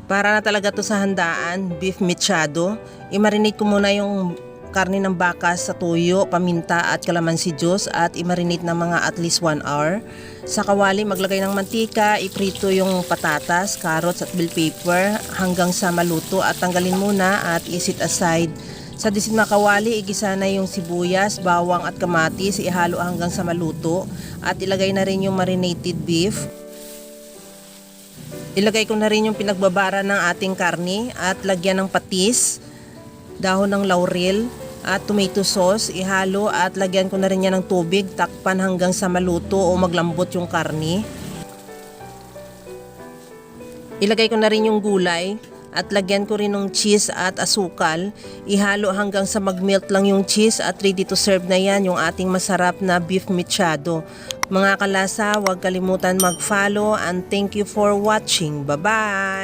Para na talaga to sa handaan, beef mechado. I-marinate ko muna yung karne ng baka sa toyo, paminta at kalamansi juice at i-marinate ng mga at least 1 hour. Sa kawali, maglagay ng mantika, iprito yung patatas, carrots at bell pepper hanggang sa maluto at tanggalin muna at isit aside. Sa disin na kawali, igisa na yung sibuyas, bawang at kamatis, ihalo hanggang sa maluto at ilagay na rin yung marinated beef. Ilagay ko na rin yung pinagbabara ng ating karne at lagyan ng patis, dahon ng laurel at tomato sauce. Ihalo at lagyan ko na rin yan ng tubig, takpan hanggang sa maluto o maglambot yung karne. Ilagay ko na rin yung gulay at lagyan ko rin ng cheese at asukal. Ihalo hanggang sa mag-melt lang yung cheese at ready to serve na yan yung ating masarap na beef mechado. Mga kalasa, huwag kalimutan mag-follow and thank you for watching. Bye-bye!